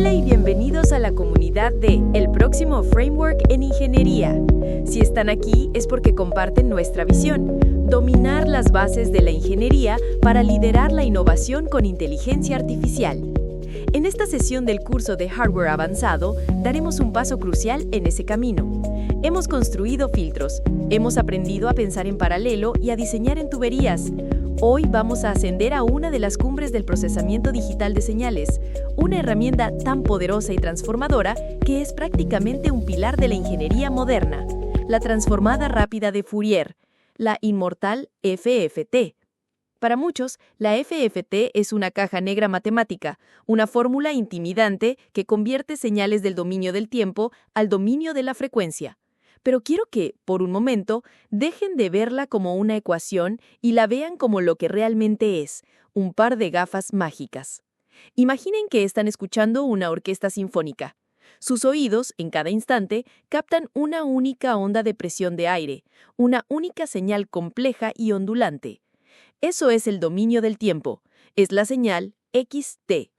Hola y bienvenidos a la comunidad de El Próximo Framework en Ingeniería. Si están aquí es porque comparten nuestra visión: dominar las bases de la ingeniería para liderar la innovación con inteligencia artificial. En esta sesión del curso de Hardware Avanzado, daremos un paso crucial en ese camino. Hemos construido filtros, hemos aprendido a pensar en paralelo y a diseñar en tuberías. Hoy vamos a ascender a una de las cumbres del procesamiento digital de señales, una herramienta tan poderosa y transformadora que es prácticamente un pilar de la ingeniería moderna: la transformada rápida de Fourier, la inmortal FFT. Para muchos, la FFT es una caja negra matemática, una fórmula intimidante que convierte señales del dominio del tiempo al dominio de la frecuencia. Pero quiero que, por un momento, dejen de verla como una ecuación y la vean como lo que realmente es: un par de gafas mágicas. Imaginen que están escuchando una orquesta sinfónica. Sus oídos, en cada instante, captan una única onda de presión de aire, una única señal compleja y ondulante. Eso es el dominio del tiempo. Es la señal XT.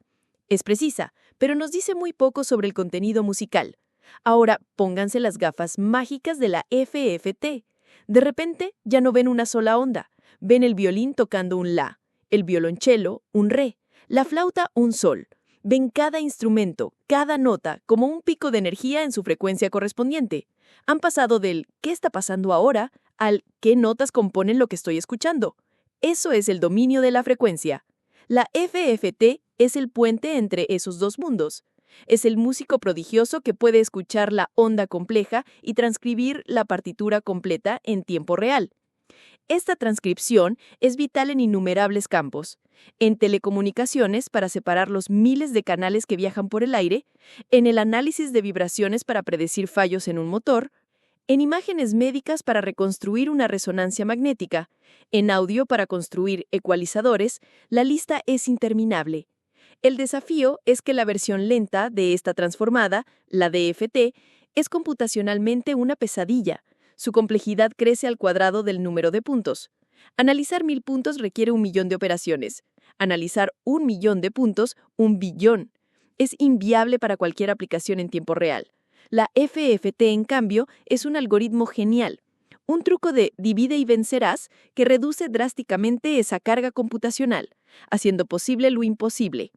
Es precisa, pero nos dice muy poco sobre el contenido musical. Ahora pónganse las gafas mágicas de la FFT. De repente ya no ven una sola onda. Ven el violín tocando un la, el violonchelo un re, la flauta un sol. Ven cada instrumento, cada nota, como un pico de energía en su frecuencia correspondiente. Han pasado del ¿qué está pasando ahora? Al ¿qué notas componen lo que estoy escuchando? Eso es el dominio de la frecuencia. La FFT es el puente entre esos dos mundos. Es el músico prodigioso que puede escuchar la onda compleja y transcribir la partitura completa en tiempo real. Esta transcripción es vital en innumerables campos: en telecomunicaciones para separar los miles de canales que viajan por el aire, en el análisis de vibraciones para predecir fallos en un motor, en imágenes médicas para reconstruir una resonancia magnética, en audio para construir ecualizadores. La lista es interminable. El desafío es que la versión lenta de esta transformada, la DFT, es computacionalmente una pesadilla. Su complejidad crece al cuadrado del número de puntos. Analizar 1000 puntos requiere 1.000.000 de operaciones. Analizar 1.000.000 de puntos, 1.000.000.000. Es inviable para cualquier aplicación en tiempo real. La FFT, en cambio, es un algoritmo genial. Un truco de divide y vencerás que reduce drásticamente esa carga computacional, haciendo posible lo imposible.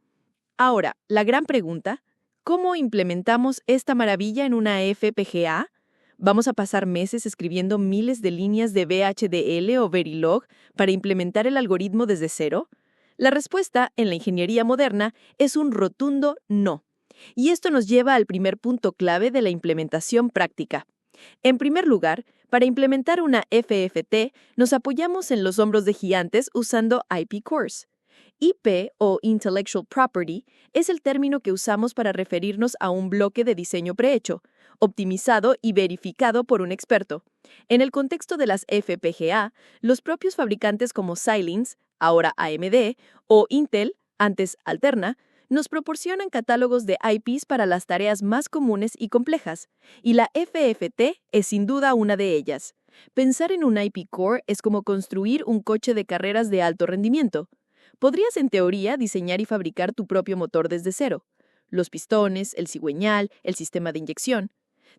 Ahora, la gran pregunta: ¿cómo implementamos esta maravilla en una FPGA? ¿Vamos a pasar meses escribiendo miles de líneas de VHDL o Verilog para implementar el algoritmo desde cero? La respuesta en la ingeniería moderna es un rotundo no. Y esto nos lleva al primer punto clave de la implementación práctica. En primer lugar, para implementar una FFT, nos apoyamos en los hombros de gigantes usando IP cores. IP, o Intellectual Property, es el término que usamos para referirnos a un bloque de diseño prehecho, optimizado y verificado por un experto. En el contexto de las FPGA, los propios fabricantes como Xilinx, ahora AMD, o Intel, antes Alterna, nos proporcionan catálogos de IPs para las tareas más comunes y complejas, y la FFT es sin duda una de ellas. Pensar en un IP core es como construir un coche de carreras de alto rendimiento. Podrías, en teoría, diseñar y fabricar tu propio motor desde cero: los pistones, el cigüeñal, el sistema de inyección.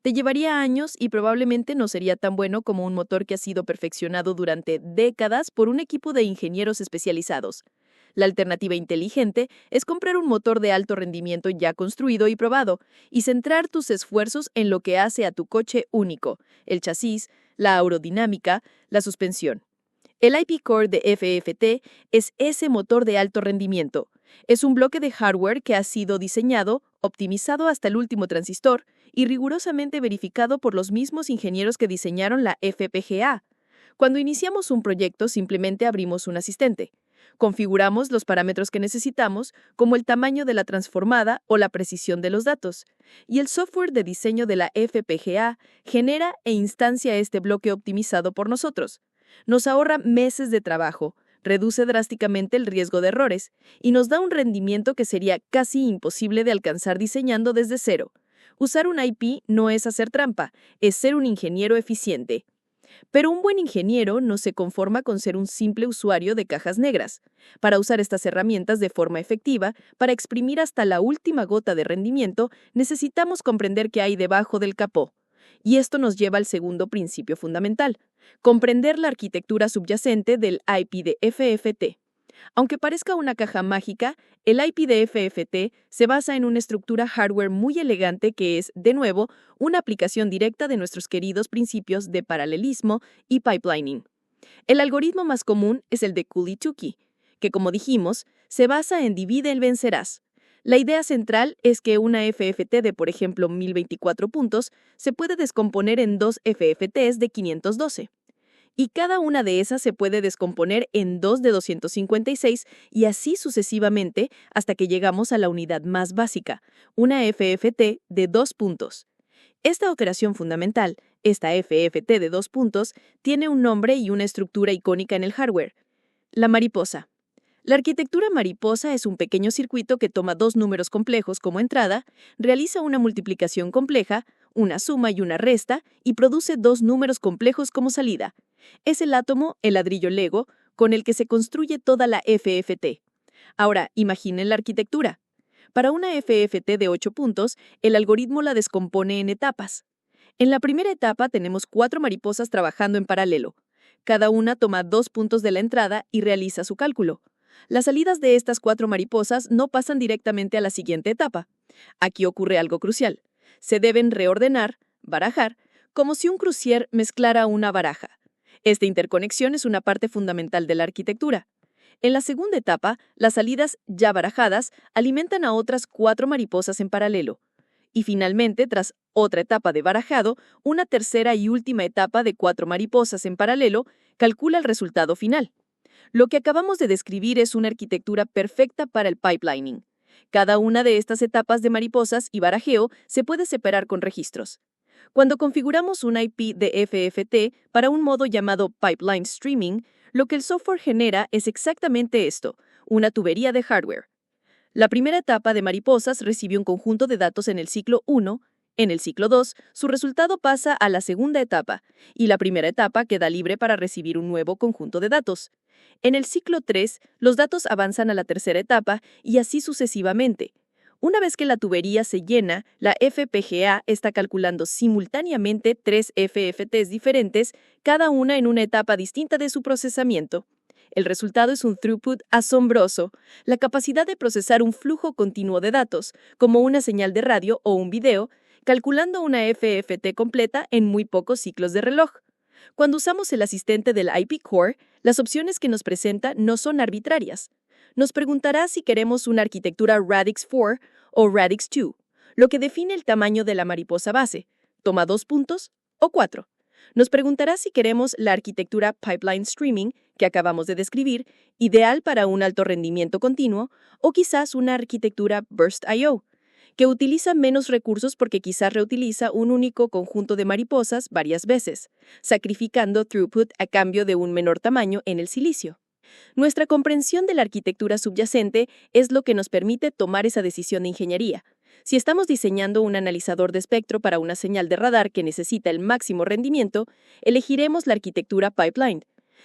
Te llevaría años y probablemente no sería tan bueno como un motor que ha sido perfeccionado durante décadas por un equipo de ingenieros especializados. La alternativa inteligente es comprar un motor de alto rendimiento ya construido y probado, y centrar tus esfuerzos en lo que hace a tu coche único: el chasis, la aerodinámica, la suspensión. El IP core de FFT es ese motor de alto rendimiento. Es un bloque de hardware que ha sido diseñado, optimizado hasta el último transistor y rigurosamente verificado por los mismos ingenieros que diseñaron la FPGA. Cuando iniciamos un proyecto, simplemente abrimos un asistente. Configuramos los parámetros que necesitamos, como el tamaño de la transformada o la precisión de los datos, y el software de diseño de la FPGA genera e instancia este bloque optimizado por nosotros. Nos ahorra meses de trabajo, reduce drásticamente el riesgo de errores y nos da un rendimiento que sería casi imposible de alcanzar diseñando desde cero. Usar un IP no es hacer trampa, es ser un ingeniero eficiente. Pero un buen ingeniero no se conforma con ser un simple usuario de cajas negras. Para usar estas herramientas de forma efectiva, para exprimir hasta la última gota de rendimiento, necesitamos comprender qué hay debajo del capó. Y esto nos lleva al segundo principio fundamental: comprender la arquitectura subyacente del IP de FFT. Aunque parezca una caja mágica, el IP de FFT se basa en una estructura hardware muy elegante que es, de nuevo, una aplicación directa de nuestros queridos principios de paralelismo y pipelining. El algoritmo más común es el de Cooley-Tukey, que, como dijimos, se basa en divide y vencerás. La idea central es que una FFT de, por ejemplo, 1024 puntos se puede descomponer en dos FFTs de 512. Y cada una de esas se puede descomponer en dos de 256 y así sucesivamente hasta que llegamos a la unidad más básica, una FFT de 2 puntos. Esta operación fundamental, esta FFT de 2 puntos, tiene un nombre y una estructura icónica en el hardware: la mariposa. La arquitectura mariposa es un pequeño circuito que toma dos números complejos como entrada, realiza una multiplicación compleja, una suma y una resta, y produce dos números complejos como salida. Es el átomo, el ladrillo Lego, con el que se construye toda la FFT. Ahora, imaginen la arquitectura. Para una FFT de 8 puntos, el algoritmo la descompone en etapas. En la primera etapa tenemos 4 mariposas trabajando en paralelo. Cada una toma 2 puntos de la entrada y realiza su cálculo. Las salidas de estas 4 mariposas no pasan directamente a la siguiente etapa. Aquí ocurre algo crucial. Se deben reordenar, barajar, como si un crucier mezclara una baraja. Esta interconexión es una parte fundamental de la arquitectura. En la segunda etapa, las salidas ya barajadas alimentan a otras 4 mariposas en paralelo. Y finalmente, tras otra etapa de barajado, una tercera y última etapa de 4 mariposas en paralelo calcula el resultado final. Lo que acabamos de describir es una arquitectura perfecta para el pipelining. Cada una de estas etapas de mariposas y barajeo se puede separar con registros. Cuando configuramos un IP de FFT para un modo llamado Pipeline Streaming, lo que el software genera es exactamente esto: una tubería de hardware. La primera etapa de mariposas recibe un conjunto de datos en el ciclo 1, en el ciclo 2, su resultado pasa a la segunda etapa, y la primera etapa queda libre para recibir un nuevo conjunto de datos. En el ciclo 3, los datos avanzan a la tercera etapa y así sucesivamente. Una vez que la tubería se llena, la FPGA está calculando simultáneamente 3 FFTs diferentes, cada una en una etapa distinta de su procesamiento. El resultado es un throughput asombroso, la capacidad de procesar un flujo continuo de datos, como una señal de radio o un video, calculando una FFT completa en muy pocos ciclos de reloj. Cuando usamos el asistente del IP Core, las opciones que nos presenta no son arbitrarias. Nos preguntará si queremos una arquitectura Radix 4 o Radix 2, lo que define el tamaño de la mariposa base. ¿Toma 2 puntos o 4? Nos preguntará si queremos la arquitectura Pipeline Streaming, que acabamos de describir, ideal para un alto rendimiento continuo, o quizás una arquitectura Burst I/O, que utiliza menos recursos porque quizás reutiliza un único conjunto de mariposas varias veces, sacrificando throughput a cambio de un menor tamaño en el silicio. Nuestra comprensión de la arquitectura subyacente es lo que nos permite tomar esa decisión de ingeniería. Si estamos diseñando un analizador de espectro para una señal de radar que necesita el máximo rendimiento, elegiremos la arquitectura pipeline.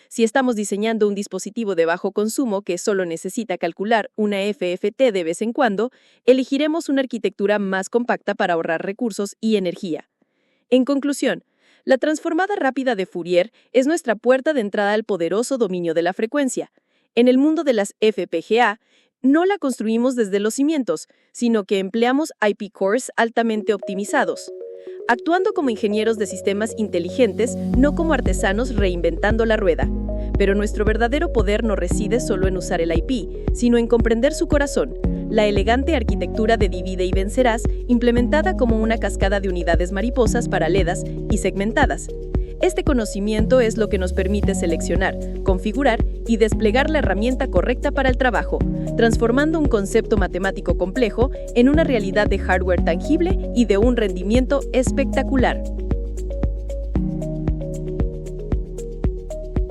Si estamos diseñando un dispositivo de bajo consumo que solo necesita calcular una FFT de vez en cuando, elegiremos una arquitectura más compacta para ahorrar recursos y energía. En conclusión, la transformada rápida de Fourier es nuestra puerta de entrada al poderoso dominio de la frecuencia. En el mundo de las FPGA, no la construimos desde los cimientos, sino que empleamos IP cores altamente optimizados, actuando como ingenieros de sistemas inteligentes, no como artesanos reinventando la rueda. Pero nuestro verdadero poder no reside solo en usar el IP, sino en comprender su corazón, la elegante arquitectura de divide y vencerás, implementada como una cascada de unidades mariposas paralelas y segmentadas. Este conocimiento es lo que nos permite seleccionar, configurar y desplegar la herramienta correcta para el trabajo, transformando un concepto matemático complejo en una realidad de hardware tangible y de un rendimiento espectacular.